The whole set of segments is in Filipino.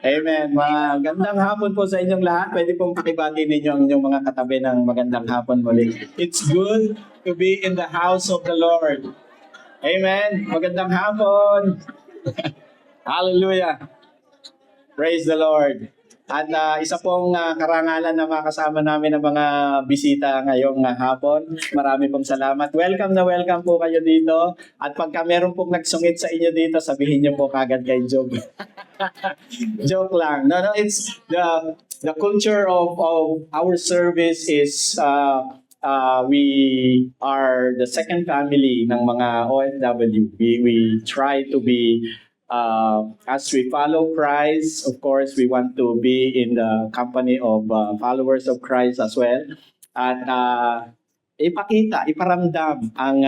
Amen. Magandang hapon po sa inyong lahat. Pwede pong pakibati ninyo ang inyong mga katabi ng magandang hapon muli. It's good to be in the house of the Lord. Amen. Magandang hapon. Hallelujah. Praise the Lord. At isa pong karangalan na makasama namin ng mga bisita ngayong hapon. Marami pong salamat. Welcome na welcome po kayo dito. At pagka meron pong nagsungit sa inyo dito, sabihin niyo po kagad kay Job. Joke lang. No, it's the culture of our service is we are the second family ng mga OFW. We try to be as we follow Christ, of course, we want to be in the company of followers of Christ as well. At iparamdam ang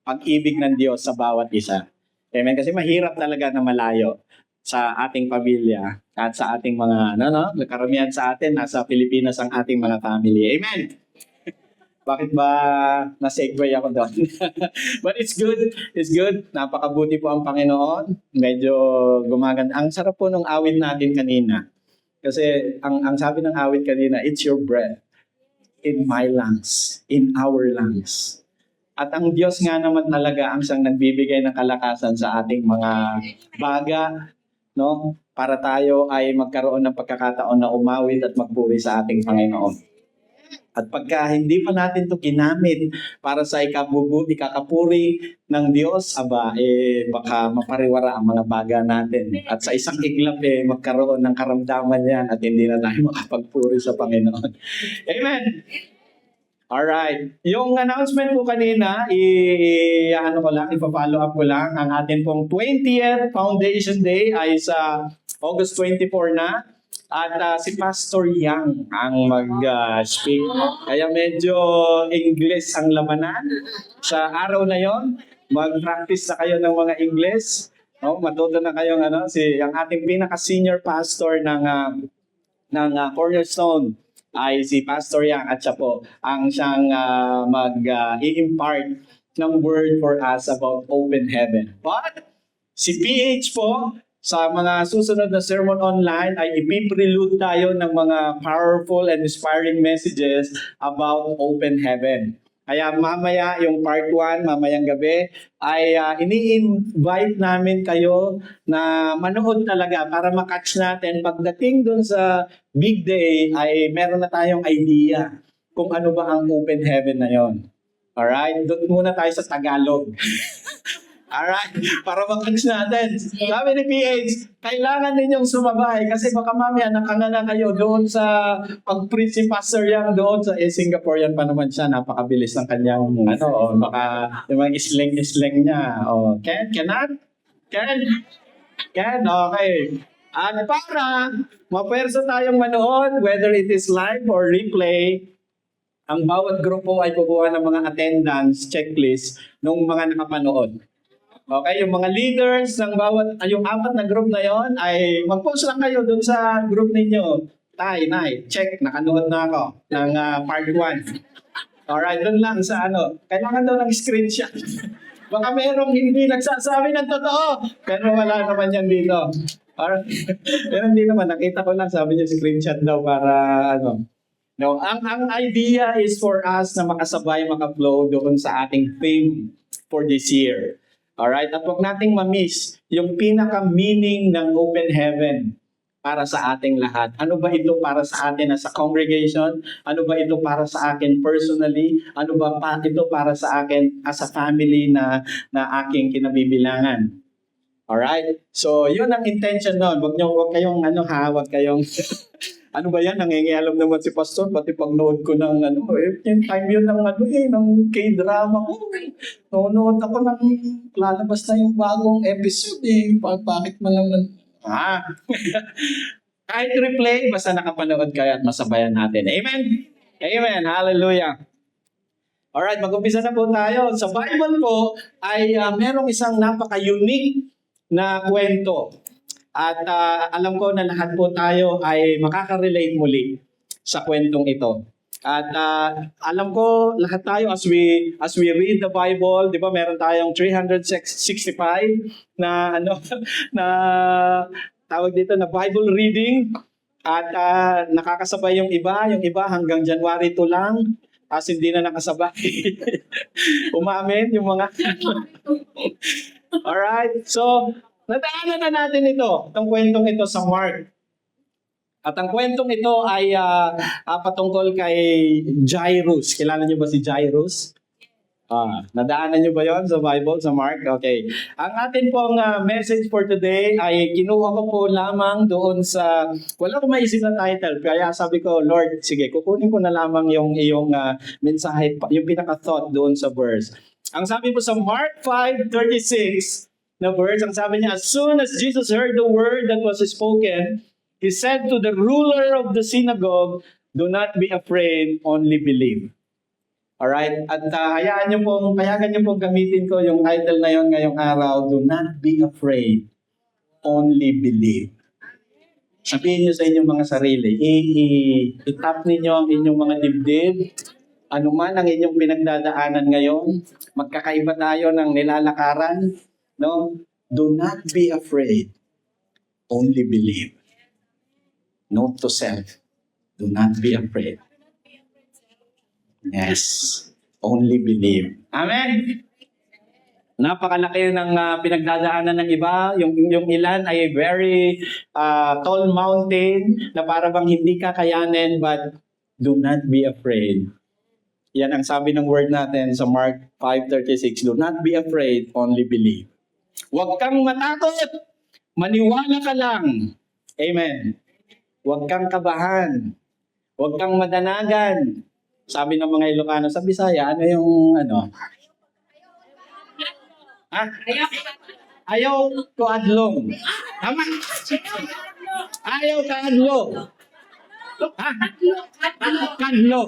pag-ibig ng Diyos sa bawat isa. Amen? Kasi mahirap talaga na malayo sa ating pamilya at sa ating mga, karamihan sa atin, nasa Pilipinas ang ating mga family. Amen? Bakit ba na-segue ako doon? But it's good. It's good. Napakabuti po ang Panginoon. Medyo gumaganda. Ang sarap po nung awit natin kanina. Kasi ang sabi ng awit kanina, it's your breath in my lungs, in our lungs. At ang Diyos nga naman talaga ang siyang nagbibigay ng kalakasan sa ating mga baga, no? Para tayo ay magkaroon ng pagkakataon na umawit at magpuri sa ating Panginoon. At pagka hindi pa natin ito ginamit para sa ikakapuri ng Diyos, baka mapariwara ang mga baga natin. At sa isang iglap, magkaroon ng karamdaman yan at hindi na tayo makapagpuri sa Panginoon. Amen! Alright. Yung announcement po kanina, ipa-follow up ko lang. Ang atin pong 20th Foundation Day ay sa August 24 na. At si Pastor Yang ang mag-speak. Kaya medyo English ang labanan. Sa araw na yon, mag-practice na kayo ng mga English. No? Matuto na kayong ang ating pinaka-senior pastor ng Cornerstone ay si Pastor Yang at siya po ang siyang mag-i-impart ng word for us about open heaven. But si PH po, sa mga susunod na sermon online ay ipiprelude tayo ng mga powerful and inspiring messages about open heaven. Kaya mamaya yung part 1, mamayang gabi, ay ini-invite namin kayo na manood talaga para makatch natin. Pagdating dun sa big day ay meron na tayong idea kung ano ba ang open heaven na yon. Alright? Doon muna tayo sa Tagalog. Alright, para makatch natin. Sabi ni PH, kailangan ninyong sumabay kasi baka mamaya nakanganga kayo doon sa pag-preach si Pastor Yang doon sa Singaporean pa naman siya. Napakabilis ng kanyang baka yung mga isling niya. Can? Okay. At para maperso tayong manood, whether it is live or replay, ang bawat grupo ay kukuha ng mga attendance checklist ng mga nakapanood. Okay, yung mga leaders ng yung 4 na group na yon ay mag-post lang kayo dun sa group ninyo. Nay, check, nakanood na ako ng part 1. Alright, dun lang sa kailangan daw ng screenshot. Baka merong hindi nagsasabi ng totoo, pero wala naman yan dito. Alright, pero hindi naman, nakita ko lang, sabi niya screenshot daw para No, ang idea is for us na makasabay, maka-flow doon sa ating theme for this year. Alright? At huwag nating ma-miss yung pinaka-meaning ng open heaven para sa ating lahat. Ano ba ito para sa atin as a congregation? Ano ba ito para sa akin personally? Ano ba ito para sa akin as a family na aking kinabibilangan? Alright? So, yun ang intention nun. Huwag kayong huwag kayong ano ba yan? Nangingialam naman si Pastor, pati pag nood ko ng yung time yun ng K-drama ko. Nood ako ng lalabas na yung bagong episode Bakit mo naman? Kahit replay, basta nakapanood kayo at masabayan natin. Amen? Amen. Hallelujah. Alright, mag-umpisa na po tayo. Sa Bible po ay merong isang napaka-unique na kwento. At alam ko na lahat po tayo ay makaka-relate muli sa kwentong ito. At alam ko lahat tayo as we read the Bible, 'di ba? Meron tayong 365 na na tawag dito na Bible reading. At nakakasabay yung iba hanggang January 2 lang. As hindi na nakasabay. Umamin yung mga... Alright, so nadaanan na natin itong kwentong ito sa Mark. At ang kwentong ito ay patungkol kay Jairus. Kilala niyo ba si Jairus? Nadaanan niyo ba yon sa Bible, sa Mark? Okay. Ang atin pong message for today ay kinuha ko po lamang doon sa, wala ko maisip na title, kaya sabi ko, Lord, sige, kukunin ko na lamang yung iyong mensahe, yung pinaka-thought doon sa verse. Ang sabi po sa Mark 5:36 na verse, ang sabi niya, as soon as Jesus heard the word that was spoken, he said to the ruler of the synagogue, do not be afraid, only believe. Alright? At payagan niyo pong gamitin ko yung title na yon ngayong araw, do not be afraid, only believe. Sabihin niyo sa inyong mga sarili, i-tap ninyo ang inyong mga dibdib, ano man ang inyong pinagdadaanan ngayon, magkakaiba tayo ng nilalakaran, no? Do not be afraid, only believe. Note to self, do not be afraid. Yes, only believe. Amen? Napakalaki ng pinagdadaanan ng iba. Yung ilan ay very tall mountain na para bang hindi kakayanin, but do not be afraid. Yan ang sabi ng word natin sa Mark 5:36. Do not be afraid, only believe. Huwag kang matakot. Maniwala ka lang. Amen. Huwag kang kabahan. Huwag kang madanagan. Sabi ng mga Ilocano sa Bisaya, ano yung ano? Ayaw ko adlong. Tama. Ayaw ka adlong. Kadlo.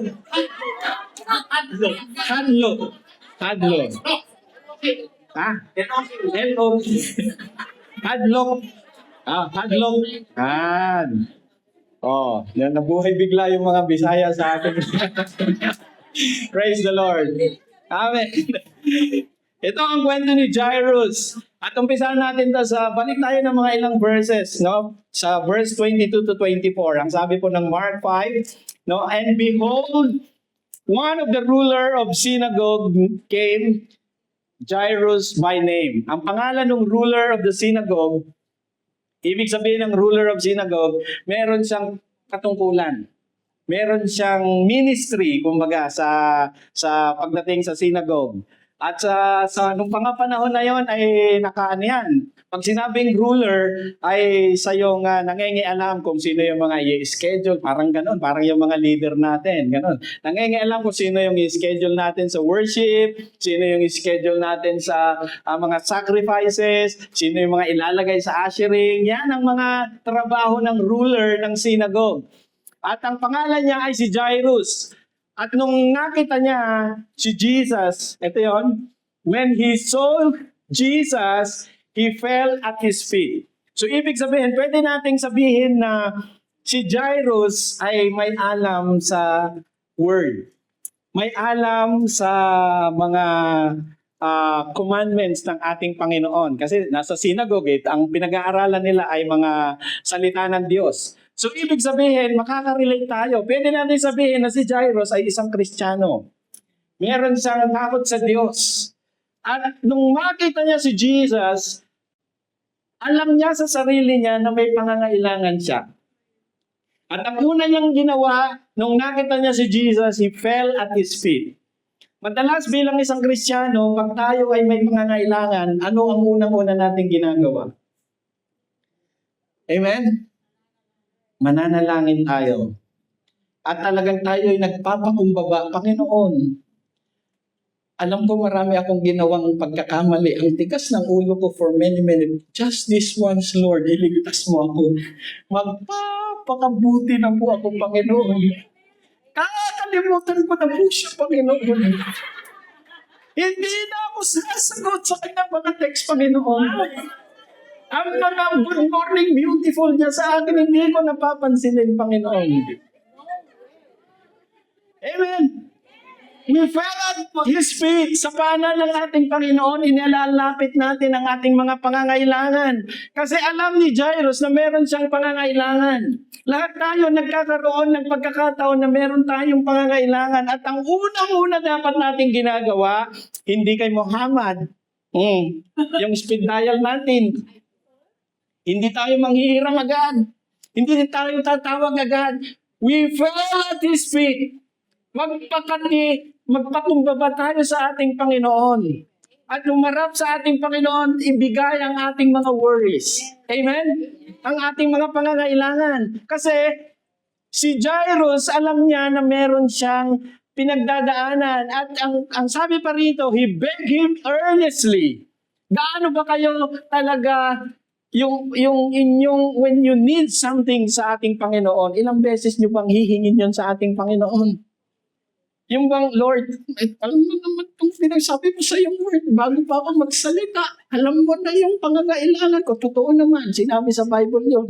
Kadlo. Hello. Hadlok. Hadlok. Nabuhay bigla yung mga Bisaya sa atin. Praise the Lord. Amen. Ito ang kwento ni Jairus. At umpisahan natin balik tayo ng mga ilang verses, no? Sa verse 22 to 24. Ang sabi po ng Mark 5, no? And behold, one of the ruler of synagogue came, Jairus by name. Ang pangalan ng ruler of the synagogue, ibig sabihin ng ruler of synagogue, meron siyang katungkulan. Meron siyang ministry, kumbaga, sa pagdating sa synagogue. At nung panahon na yon ay yan. Pag sinabing ruler, ay sa yung nangingialam kung sino yung mga i-schedule, parang ganun, parang yung mga leader natin, ganun. Nangingialam kung sino yung i-schedule natin sa worship, sino yung i-schedule natin sa mga sacrifices, sino yung mga ilalagay sa ushering. Yan ang mga trabaho ng ruler ng synagogue. At ang pangalan niya ay si Jairus. At nung nakita niya si Jesus, ito yon, when he saw Jesus, he fell at his feet. So ibig sabihin, pwede nating sabihin na si Jairus ay may alam sa word. May alam sa mga commandments ng ating Panginoon. Kasi nasa synagogue, ang pinag-aaralan nila ay mga salita ng Diyos. So, ibig sabihin, makaka-relate tayo. Pwede natin sabihin na si Jairus ay isang Kristiyano. Meron siyang takot sa Diyos. At nung makita niya si Jesus, alam niya sa sarili niya na may pangangailangan siya. At ang una niyang ginawa, nung nakita niya si Jesus, he fell at his feet. Madalas bilang isang Kristiyano, pag tayo ay may pangangailangan, ano ang unang-una nating ginagawa? Amen? Mananalangin tayo. At talagang tayo ay nagpapakumbaba, Panginoon, alam ko marami akong ginawang pagkakamali. Ang tigas ng ulo ko for many. Just this once, Lord, iligtas mo ako. Magpapakabuti na po ako, Panginoon. Kakalimutan ko na po siya, Panginoon. Hindi na ako sasagot sa kanyang mga text, Panginoon. Ang mga good morning, beautiful niya sa akin, hindi ko napapansinin, Panginoon. Amen. We fell at His feet. Sa paanan ng ating Panginoon, inilalapit natin ang ating mga pangangailangan. Kasi alam ni Jairus na meron siyang pangangailangan. Lahat tayo nagkakaroon ng pagkakataon na meron tayong pangangailangan. At ang unang-una dapat nating ginagawa, hindi kay Muhammad. Yung speed dial natin. Hindi tayo manghihiram agad. Hindi tayo tatawag agad. We fell at His feet. Magpakumbaba tayo sa ating Panginoon. At lumarap sa ating Panginoon, ibigay ang ating mga worries. Amen? Ang ating mga pangangailangan. Kasi si Jairus, alam niya na meron siyang pinagdadaanan. At ang sabi pa rito, he begged him earnestly. Gaano ba kayo talaga yung inyong, when you need something sa ating Panginoon, ilang beses nyo bang hihingin yun sa ating Panginoon? Yung bang, Lord, alam mo naman itong pinagsabi mo sa iyong word, bago pa ako magsalita, alam mo na yung pangangailangan ko. Totoo naman, sinabi sa Bible yun.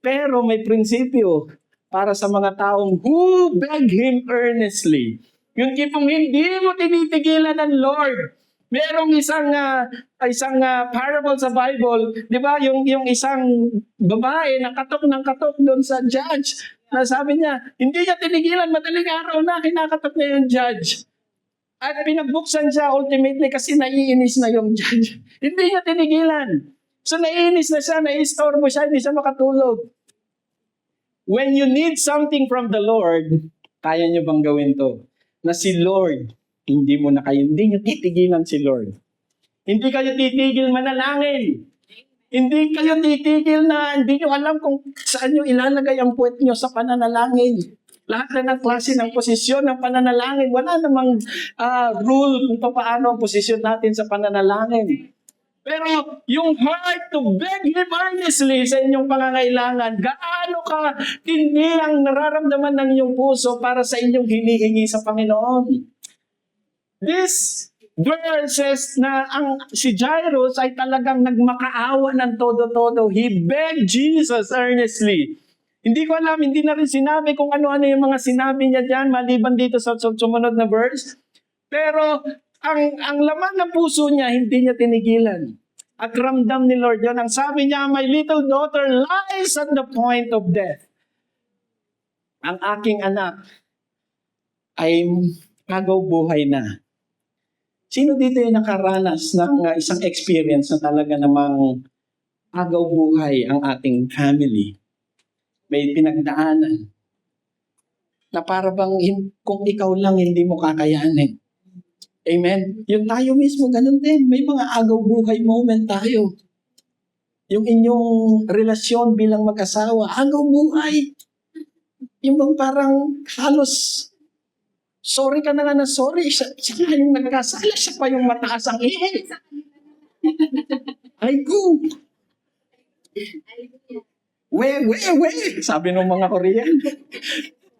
Pero may prinsipyo para sa mga taong who beg Him earnestly. Yung tipong hindi mo tinitigilan ng Lord. Merong isang parable sa Bible, di ba? Yung isang babae na katok ng katok doon sa judge. Na sabi niya, hindi niya tinigilan, madaling araw na, kinakatok niya yung judge. At pinagbuksan siya ultimately kasi naiinis na yung judge. Hindi niya tinigilan. So naiinis na siya, naiistorbo siya, hindi siya makatulog. When you need something from the Lord, kaya niyo bang gawin to? Na si Lord, hindi niyo titigilan si Lord. Hindi kayo titigil manalangin. Hindi kayo titigil na hindi nyo alam kung saan nyo ilalagay ang puwet nyo sa pananalangin. Lahat na ng klase ng posisyon ng pananalangin. Wala namang rule kung paano ang posisyon natin sa pananalangin. Pero yung heart to beg Him earnestly sa inyong pangangailangan, gaano ka tindi ang nararamdaman ng inyong puso para sa inyong hinihingi sa Panginoon. This verse says na si Jairus ay talagang nagmakaawa ng todo-todo. He begged Jesus earnestly. Hindi ko alam, hindi na rin sinabi kung ano-ano yung mga sinabi niya dyan, maliban dito sa sumunod na verse. Pero ang laman ng puso niya, hindi niya tinigilan. At ramdam ni Lord yun. Ang sabi niya, my little daughter lies at the point of death. Ang aking anak ay agaw buhay na. Sino dito yung nakaranas ng isang experience na talaga namang agaw buhay ang ating family? May pinagdaanan na para bang kung ikaw lang hindi mo kakayanin. Amen? Yung tayo mismo, ganun din. May mga agaw buhay moment tayo. Yung inyong relasyon bilang mag-asawa, agaw buhay. Yung bang parang halos sorry ka na nga na sorry. Siya nga yung nagkasala. Siya pa yung mataas ang ihi. Ay ko. We. Sabi ng mga Korean.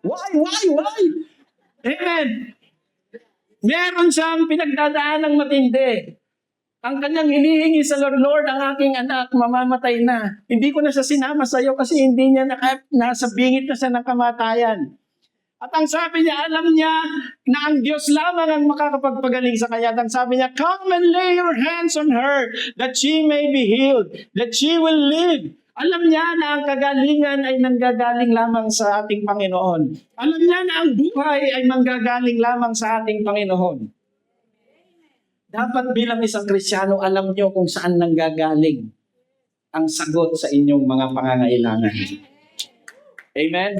Why? Amen. Meron siyang pinagdadaan ng matindi. Ang kanyang hinihingi sa Lord, ang aking anak, mamamatay na. Hindi ko na siya sinama sa iyo kasi hindi niya nasa bingit na siya ng kamatayan. At ang sabi niya, alam niya na ang Diyos lamang ang makakapagpagaling sa kanya. At ang sabi niya, come and lay your hands on her that she may be healed, that she will live. Alam niya na ang kagalingan ay nanggagaling lamang sa ating Panginoon. Alam niya na ang buhay ay manggagaling lamang sa ating Panginoon. Dapat bilang isang Kristiyano, alam niyo kung saan nanggagaling ang sagot sa inyong mga pangangailangan. Amen?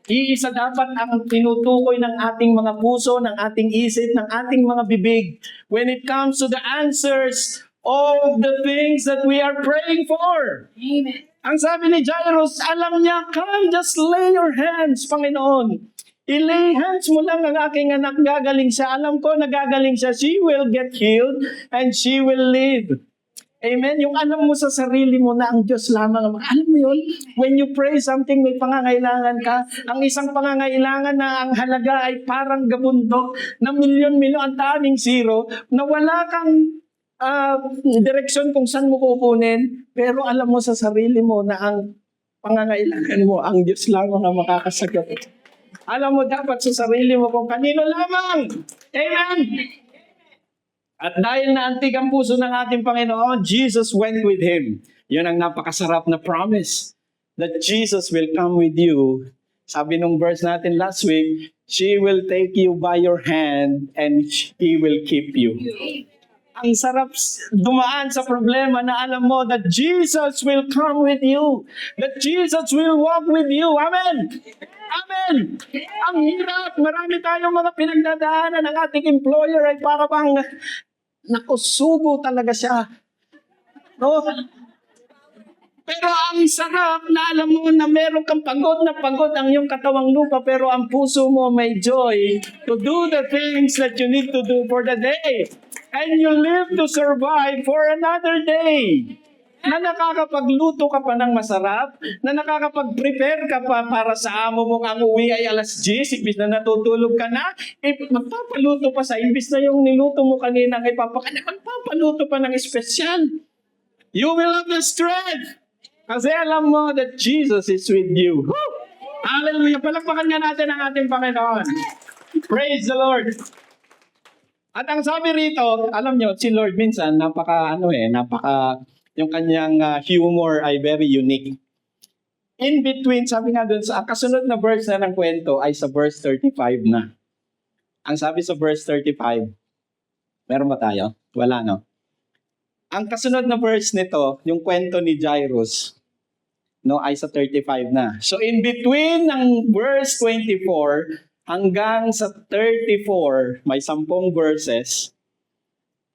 Iisa dapat ang tinutukoy ng ating mga puso, ng ating isip, ng ating mga bibig when it comes to the answers of the things that we are praying for. Amen. Ang sabi ni Jairus, alam niya, come, just lay your hands, Panginoon. I-lay hands mo lang ang aking anak, gagaling siya. Alam ko, nagagaling siya. She will get healed and she will live. Amen? Yung alam mo sa sarili mo na ang Diyos lamang. Alam mo yun? When you pray something, may pangangailangan ka. Ang isang pangangailangan na ang halaga ay parang gabundok na milyon-milyon ang taming zero na wala kang direksyon kung saan mo kukunin. Pero alam mo sa sarili mo na ang pangangailangan mo, ang Diyos lamang ang makakasagot. Alam mo dapat sa sarili mo kung kanino lamang. Amen! At dahil naantig ang puso ng ating Panginoon, Jesus went with him. Yun ang napakasarap na promise. That Jesus will come with you. Sabi nung verse natin last week, she will take you by your hand and He will keep you. Ang sarap dumaan sa problema na alam mo that Jesus will come with you. That Jesus will walk with you. Amen! Amen! Ang hirap. Marami tayong mga pinagdadaanan ng ating employer ay para bang nakusubo talaga siya. No? Pero ang sarap na alam mo na meron kang pagod na pagod ang iyong katawang lupa pero ang puso mo may joy to do the things that you need to do for the day. And you live to survive for another day. Na nakakapagluto ka pa ng masarap, na nakakapag-prepare ka pa para sa amo mong ang uwi ay alas 10, imbis na natutulog ka na, magpapaluto pa sa imbis na yung niluto mo kanina ay magpapaluto pa ng espesyal. You will have the strength. Kasi alam mo that Jesus is with you. Woo! Hallelujah! Palakpakan nga natin ang ating Panginoon. Praise the Lord! At ang sabi rito, alam nyo, si Lord minsan, yung kanyang humor ay very unique. In between, sabi nga dun, sa kasunod na verse na ng kwento ay sa verse 35 na. Ang sabi sa verse 35, meron ba tayo? Wala, no? Ang kasunod na verse nito, yung kwento ni Jairus, no, ay sa 35 na. So in between ng verse 24 hanggang sa 34, may 10 verses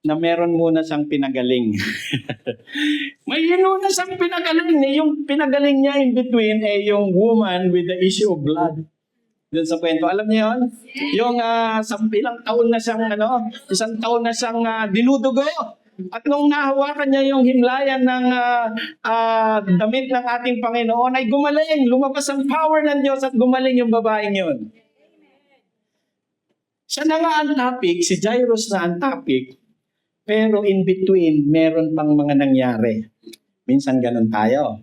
na meron muna siyang pinagaling. May muna siyang pinagaling. Yung pinagaling niya in between ay yung woman with the issue of blood. Doon sa kwento. Alam niyo yun? Yung ilang taon na siyang, isang taon na siyang dinudugo. At nung nahawakan niya yung himlayan ng damit ng ating Panginoon, ay gumaling. Lumabas ang power ng Diyos at gumaling yung babaeng yun. Siya na nga ang topic, si Jairus na ang topic, pero in between, meron pang mga nangyari. Minsan ganun tayo.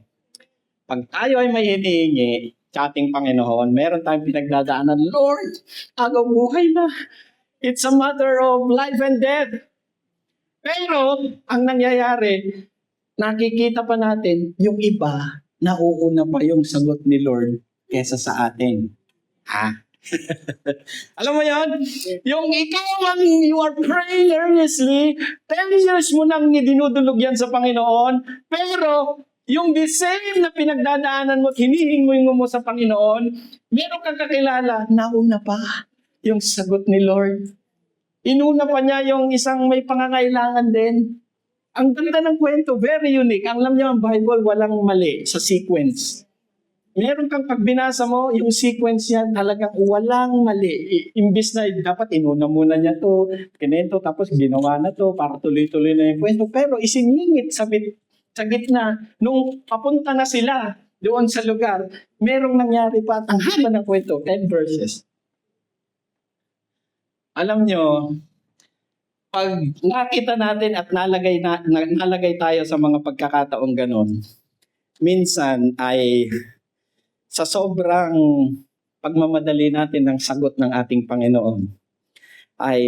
Pag tayo ay may hinihingi sa ating Panginoon, meron tayong pinagdadaanan, Lord, agaw buhay na. It's a matter of life and death. Pero, ang nangyayari, nakikita pa natin, yung iba, nauuna pa yung sagot ni Lord kesa sa atin. Ha? Alam mo yan? Yung ikaw ang you are praying earnestly, 10 years mo nang dinudulog yan sa Panginoon, pero yung the same na pinagdadaanan mo at hinihingi mo sa Panginoon, meron kang kakilala, nauna pa yung sagot ni Lord. Inuna pa niya yung isang may pangangailangan din. Ang ganda ng kwento, very unique. Ang alam niyo, ang Bible, walang mali sa sequence. Meron kang pagbinasa mo, yung sequence yan talagang walang mali. Imbis na dapat inuna muna niya to, kinento, tapos ginawa na to para tuloy-tuloy na yung kwento. Pero isiningit sa gitna, nung papunta na sila doon sa lugar, merong nangyari pa at ang haba ng kwento, 10 verses. Alam nyo, pag nakita natin at nalagay tayo sa mga pagkakataong ganon, minsan ay sa sobrang pagmamadali natin ng sagot ng ating Panginoon, ay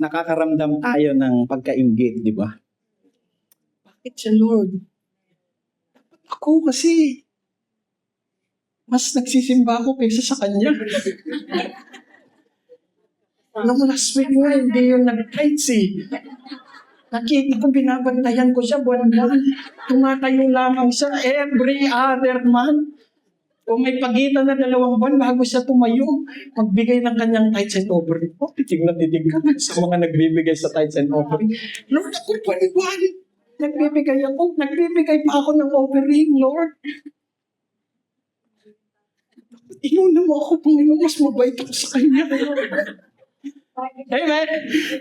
nakakaramdam tayo ng pagkainggit, di ba? Bakit siya, Lord? Ako kasi, mas nagsisimba ako kaysa sa Kanya. Nung last week nga, hindi yung nag-tights eh. Nakita ko, binabantayan ko siya buwan-buwan. Tumatayo lamang siya every other month. O may pagitan na 2 buwan bago siya tumayo, magbigay ng kanyang tithes and offering. Oh, titig na titig ka sa mga nagbibigay sa tithes and offering. Lord, ako buwan-buwan. Nagbibigay pa ako ng offering, Lord. Inuna mo ako, Panginoon, mas mabait ako sa Kanya. Amen.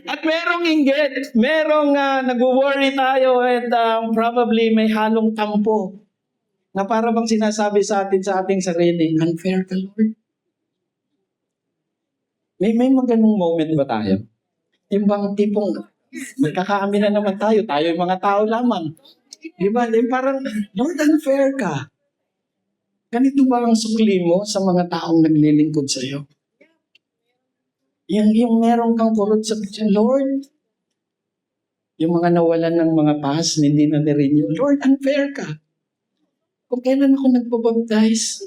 At merong inggit, merong nag-worry tayo at probably may halong tampo na para bang sinasabi sa ating sarili, unfair ka, Lord. May maganong moment ba tayo? Yung bang tipong, magkakaamin na naman tayo yung mga tao lamang. Di ba? Parang, Lord, unfair ka. Ganito ba ang sukli mo sa mga taong naglilingkod sa iyo? Yung meron kang kurot sa Lord, yung mga nawalan ng mga pass, hindi na na-renew. Lord, unfair ka. Kung kailan ako nagpabaptize,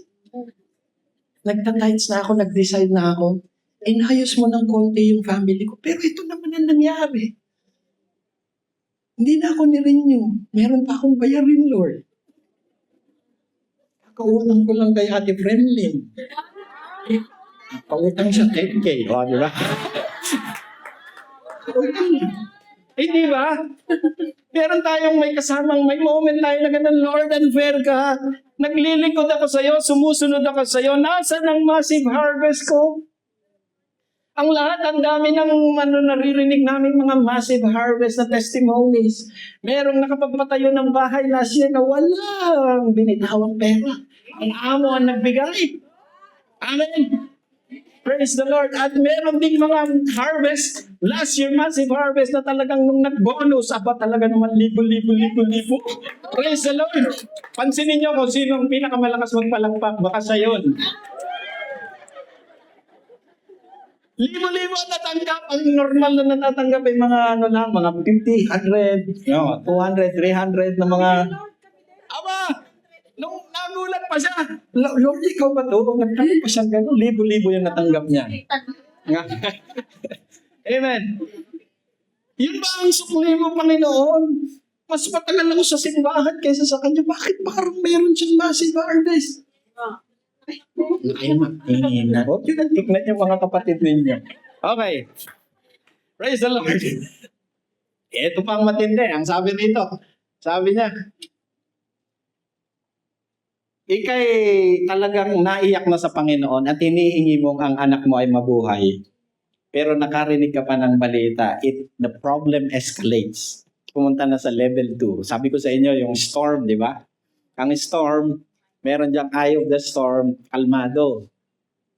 nagtatights na ako, nag-decide na ako, inayos mo ng konti yung family ko. Pero ito naman ang nangyari. Hindi na ako ni-renew. Meron pa akong bayarin, Lord. Kautang ko lang kay Ate Fremlin. Pautang siya 10K. O, di ba? Eh, di ba? Meron tayong may kasamang, may moment tayo na ganun, Lord, unfair ka. Naglilingkod ako sa iyo, sumusunod ako sa iyo. Nasaan ang massive harvest ko? Ang lahat, ang dami ng naririnig namin mga massive harvest na testimonies. Merong nakapagpatayo ng bahay last year na walang binitawang pera. Ang amo ang nagbigay. Amen. Praise the Lord. At meron din mga harvest, last year massive harvest na talagang nung nag-bonus, talaga naman libo. Praise the Lord. Pansinin niyo kung sino ang pinakamalakas magpalakpak. Baka siya yun. Libo-libo natanggap. Ang normal na natatanggap ay mga mga 50, 100, 200, 300 na mga... Aba! Nung nagulat pa siya, Lord, ikaw ba ito? Nagtanong pa siya gano'n, libo-libo yung natanggap niya. Amen. Yun ba ang sukli mo, Panginoon? Mas matagal ako sa simbahan kaysa sa kanya. Bakit parang meron siyang massive harvest? Ay, makina. Huwag yun ang tignan yung mga kapatid ninyo. Okay. Praise the Lord. Ito pang matindi. Ang sabi nito, sabi niya, ikay talagang naiyak na sa Panginoon at hinihingi mong ang anak mo ay mabuhay. Pero nakarinig ka pa ng balita, the problem escalates. Pumunta na sa level 2. Sabi ko sa inyo, yung storm, di ba? Ang storm, meron diyang eye of the storm, kalmado.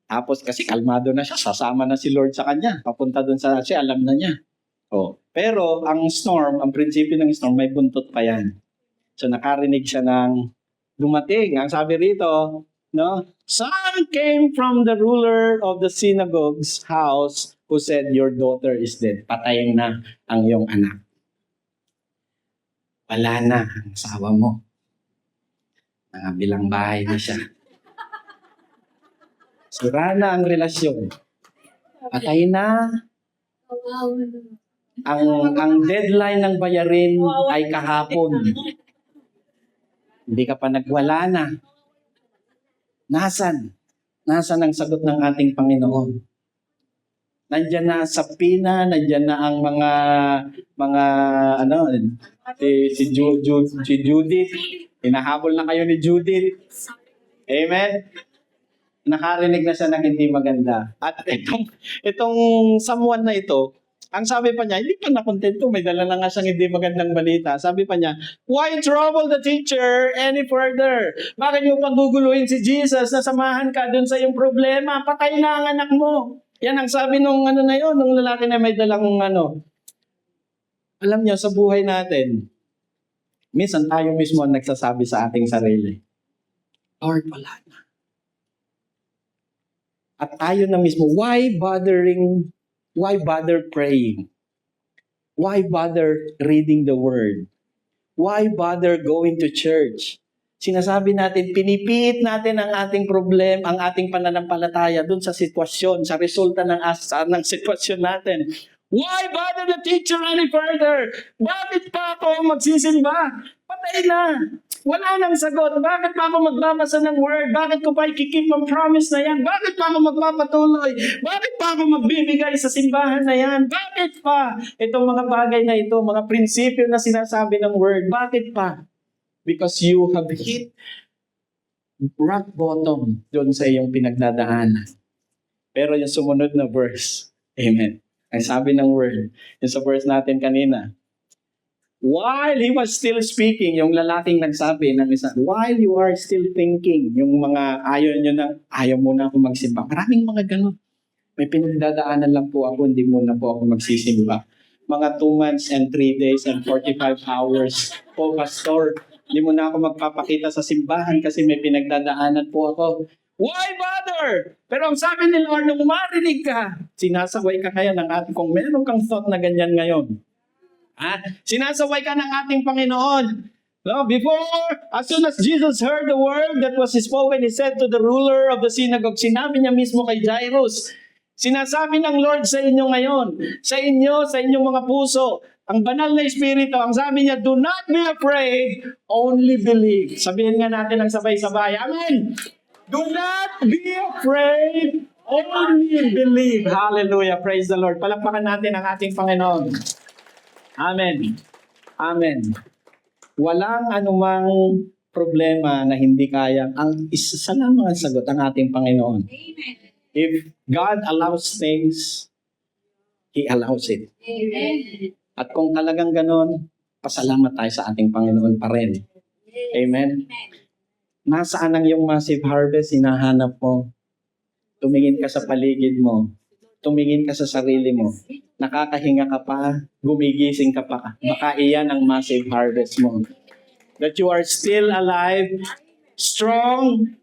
Tapos kasi kalmado na siya, sasama na si Lord sa kanya. Papunta dun sa siya, alam na niya. Oh. Pero ang storm, ang prinsipyo ng storm, may buntot pa yan. So nakarinig siya ng dumating. Ang sabi rito, no? Some came from the ruler of the synagogue's house who said, your daughter is dead. Patayin na ang iyong anak. Wala na ang asawa mo. Bilang bahay na siya. Sira na ang relasyon. Patay na. Ang deadline ng bayarin ay kahapon. Hindi ka pa nagwala na. Nasaan? Nasaan ang sagot ng ating Panginoon? Nandiyan na sa pina, nandiyan na ang mga si Judith. Hinahabol na kayo ni Judith. Amen? Nakarinig na siya ng hindi maganda. At itong someone na ito, ang sabi pa niya, hindi pa nakontento, may dala na nga siyang hindi magandang balita. Sabi pa niya, why trouble the teacher any further? Bakit yung paguguluhin si Jesus na samahan ka dun sa iyong problema? Patay na ang anak mo. Yan ang sabi nung nung lalaki na may dalang Alam niyo, sa buhay natin, minsan tayo mismo ang nagsasabi sa ating sarili, Lord, wala na. At tayo na mismo, why bother praying? Why bother reading the Word? Why bother going to church? Sinasabi natin, pinipiit natin ang ating problem, ang ating pananampalataya dun sa sitwasyon, sa resulta ng sitwasyon natin. Why bother the teacher any further? Bakit pa ako magsisimba? Patay na. Wala nang sagot. Bakit pa ako magbabasa ng word? Bakit ko pa ikikip ang promise na yan? Bakit pa ako magpapatuloy? Bakit pa ako magbibigay sa simbahan na yan? Bakit pa? Itong mga bagay na ito, mga prinsipyo na sinasabi ng word, bakit pa? Because you have hit rock bottom doon sa iyong pinagdadaanan. Pero yung sumunod na verse, amen. Ang sabi ng word, yung sa verse natin kanina, while he was still speaking, yung lalaking nagsabi ng isa, while you are still thinking, yung mga ayaw mo na ako magsimba. Maraming mga ganun. May pinagdadaanan lang po ako, hindi mo na po ako magsisimba. Mga 2 months and 3 days and 45 hours po, pastor. Hindi mo na ako magpapakita sa simbahan kasi may pinagdadaanan po ako. Why bother? Pero ang sabi ni Lord, nung marinig ka, sinasaway ka kaya ng ating, kung meron kang thought na ganyan ngayon, sinasaway ka ng ating Panginoon. No, as soon as Jesus heard the word that was spoken, He said to the ruler of the synagogue, sinabi niya mismo kay Jairus, sinasabi ng Lord sa inyo ngayon, sa inyong mga puso, ang banal na Espiritu, ang sabi niya, do not be afraid, only believe. Sabihin nga natin ang sabay-sabay. Amen! Do not be afraid, only believe. Hallelujah! Praise the Lord. Palakpakan natin ang ating Panginoon. Amen. Amen. Walang anumang problema na hindi kaya. Ang isa sa lamang ang sagot ang ating Panginoon. Amen. If God allows things, He allows it. Amen. At kung talagang ganon, pasalamat tayo sa ating Panginoon pa rin. Amen. Nasaan ang iyong massive harvest? Hinahanap mo. Tumingin ka sa paligid mo. Tumingin ka sa sarili mo. Nakakahinga ka pa, gumigising ka pa. Baka iyan ang massive harvest mo. That you are still alive, strong,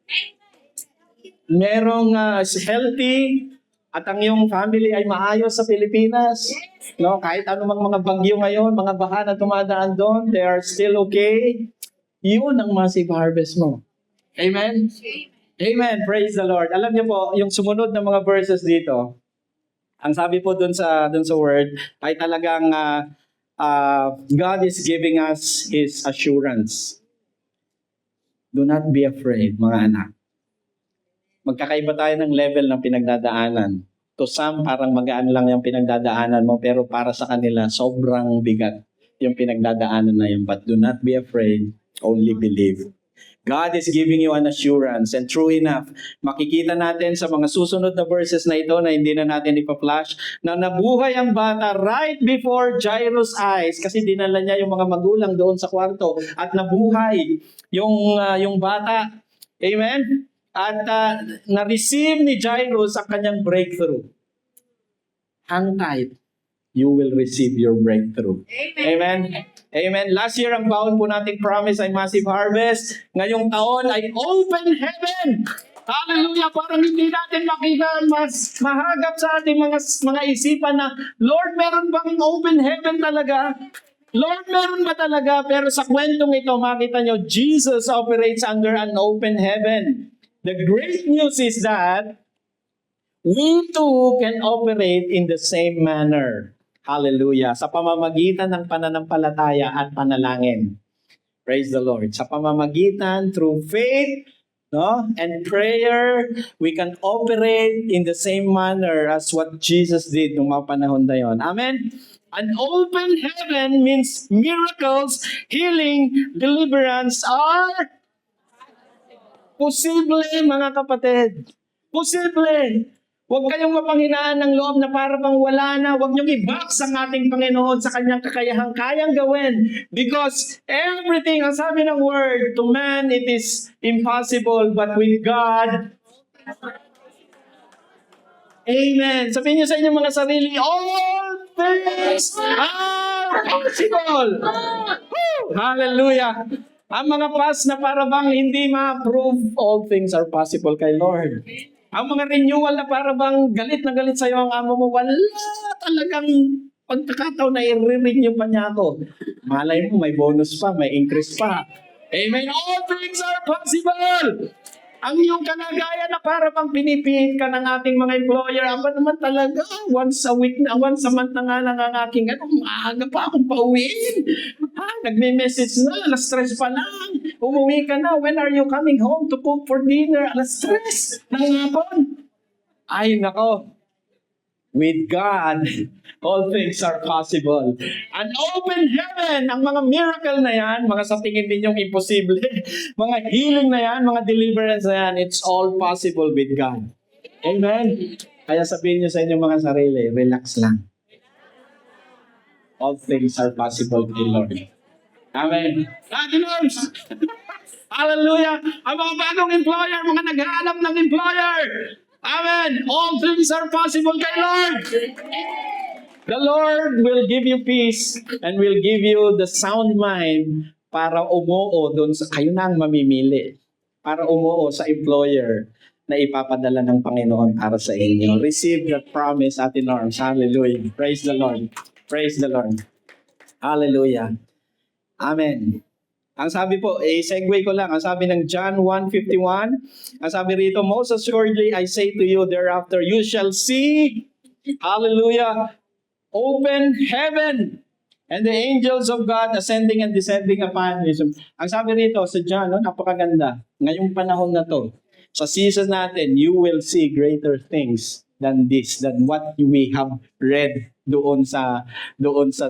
merong healthy, at ang iyong family ay maayos sa Pilipinas. No, kahit anumang mga bagyo ngayon, mga baha na tumadaan doon, they are still okay. Yun ang massive harvest mo. Amen? Amen. Praise the Lord. Alam niyo po, yung sumunod na mga verses dito, ang sabi po dun sa word ay talagang God is giving us His assurance. Do not be afraid, mga anak. Magkakaiba tayo ng level ng pinagdadaanan. To some, parang magaan lang yung pinagdadaanan mo, pero para sa kanila, sobrang bigat yung pinagdadaanan na yun. But do not be afraid, only believe. God is giving you an assurance, and true enough, makikita natin sa mga susunod na verses na ito na hindi na natin ipa-flash, na nabuhay ang bata right before Jairus' eyes kasi dinala niya yung mga magulang doon sa kwarto at nabuhay yung bata. Amen? At na-receive ni Jairus ang kanyang breakthrough. Hang tight, you will receive your breakthrough. Amen? Amen. Last year, ang baon po nating promise ay massive harvest. Ngayong taon ay open heaven. Hallelujah. Parang hindi natin makita, mas mahagap sa ating mga isipan na, Lord, meron bang open heaven talaga? Lord, meron ba talaga? Pero sa kwentong ito, makita nyo, Jesus operates under an open heaven. The great news is that we too can operate in the same manner. Hallelujah. Sa pamamagitan ng pananampalataya at panalangin. Praise the Lord. Sa pamamagitan through faith, no, and prayer, we can operate in the same manner as what Jesus did nung mga panahon na yon. Amen? An open heaven means miracles, healing, deliverance are posible, mga kapatid. Posible. Huwag kayong mapanghinaan ng loob na para bang wala na. Huwag niyong i-box ang ating Panginoon sa kanyang kakayahang kayang gawin. Because everything, ang sabi ng word, to man it is impossible, but with God, amen. Sabihin niyo sa inyong mga sarili, all things are possible. Woo! Hallelujah. Ang mga past na para bang hindi ma-approve, all things are possible kay Lord. Ang mga renewal na para bang galit na galit sa'yo ang amo mo, wala talagang pagkakataon na i-renew pa niya ako. Malay mo, may bonus pa, may increase pa. Amen. All things are possible. Ang iyong kalagayan na para bang pinipihit ka ng ating mga employer, aba naman talaga, once a week na, once a month na nga lang ang aking, maaga pa akong pauwiin. Nagme-message na, alas 3 pa lang. Umuwi ka na, when are you coming home to cook for dinner? Alas 3 ng hapon. Ay, nako. With God, all things are possible. An open heaven, ang mga miracle na yan, mga sa tingin ninyong imposible, mga healing na yan, mga deliverance na yan, it's all possible with God. Amen? Kaya sabihin niyo sa inyong mga sarili, relax lang. All things are possible with Lord. Amen. Lord! Hallelujah! Ang mga bagong employer, mga naghahanap ng employer, amen. All things are possible kay Lord. The Lord will give you peace and will give you the sound mind para umuo doon sa, kayo na ang mamimili, para umuo sa employer na ipapadala ng Panginoon para sa inyo. Receive that promise, Ate Norms. Hallelujah. Praise the Lord. Praise the Lord. Hallelujah. Amen. Ang sabi po, segue ko lang. Ang sabi ng John 1:51, ang sabi rito, most assuredly I say to you, thereafter you shall see, hallelujah, open heaven and the angels of God ascending and descending upon you. Ang sabi rito sa John, napakaganda. Ngayong panahon na to, sa season natin, you will see greater things than this, than what we have read doon sa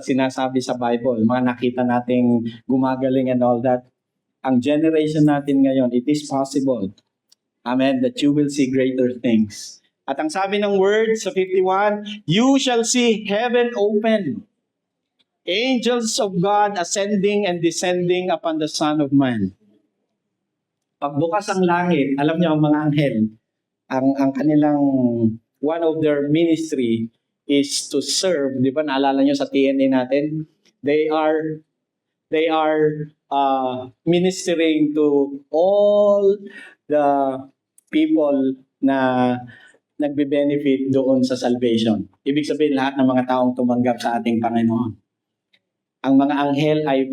sinasabi sa Bible. Mga nakita nating gumagaling and all that. Ang generation natin ngayon, it is possible, amen, that you will see greater things. At ang sabi ng word sa 51, you shall see heaven open, angels of God ascending and descending upon the Son of Man. Pagbukas ang langit, alam niyo ang mga anghel, ang kanilang, one of their ministry is to serve. Di ba naalala niyo sa TNA natin? They are ministering to all the people na nagbe-benefit doon sa salvation. Ibig sabihin lahat ng mga taong tumanggap sa ating Panginoon. Ang mga anghel ay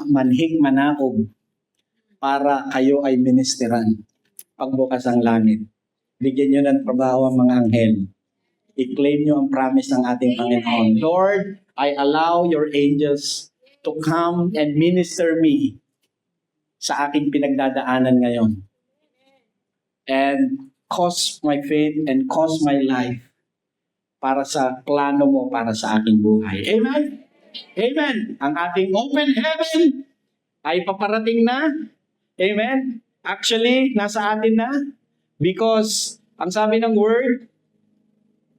manhig manaog para kayo ay ministeran. Pagbukas ang langit. Bigyan nyo ng trabaho ang mga anghel. I-claim nyo ang promise ng ating Panginoon. Lord, I allow your angels to come and minister me sa aking pinagdadaanan ngayon. And cause my faith and cause my life para sa plano mo para sa aking buhay. Amen? Amen. Ang ating open heaven ay paparating na. Amen? Actually, nasa atin na. Because, ang sabi ng word,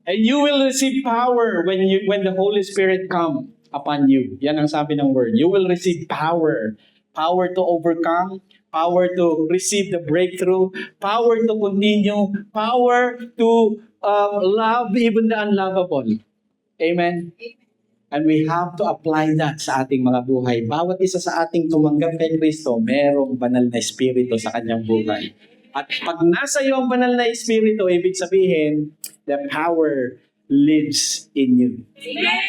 and you will receive power when the Holy Spirit come upon you. Yan ang sabi ng word. You will receive power. Power to overcome. Power to receive the breakthrough. Power to continue. Power to love even the unlovable. Amen? And we have to apply that sa ating mga buhay. Bawat isa sa ating tumanggap kay Kristo, merong banal na espiritu sa kanyang buhay. At pag nasa iyo ang banal na espiritu, ibig sabihin, the power lives in you. Amen.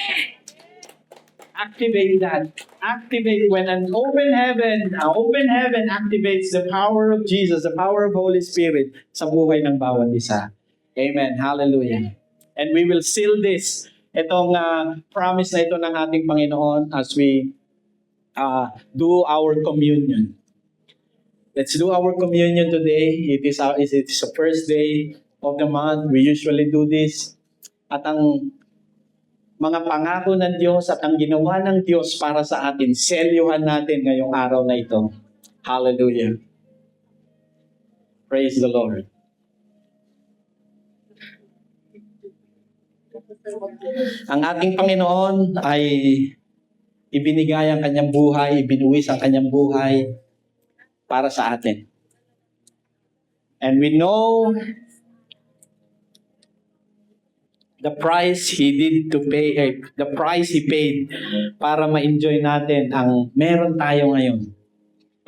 Activate that. Activate when an open heaven activates the power of Jesus, the power of Holy Spirit sa buhay ng bawat isa. Amen. Hallelujah. And we will seal this, itong promise na ito ng ating Panginoon as we do our communion. Let's do our communion today. It is the first day of the month. We usually do this. At ang mga pangako ng Diyos at ang ginawa ng Diyos para sa atin, selyuhan natin ngayong araw na ito. Hallelujah. Praise the Lord. Ang ating Panginoon ay ibinigay ang kanyang buhay, ibinuwis ang kanyang buhay para sa atin. And we know the price He paid para ma-enjoy natin ang meron tayo ngayon.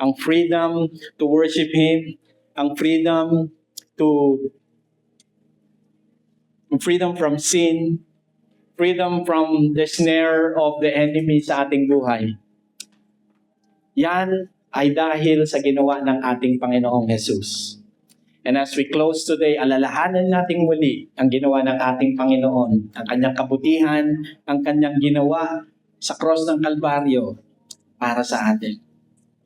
Ang freedom to worship Him, ang freedom from sin, freedom from the snare of the enemy sa ating buhay. Yan ay dahil sa ginawa ng ating Panginoong Jesus. And as we close today, alalahanan natin muli ang ginawa ng ating Panginoon, ang kanyang kabutihan, ang kanyang ginawa sa cross ng Kalbaryo para sa atin.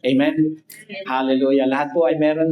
Amen? Hallelujah. Lahat po ay meron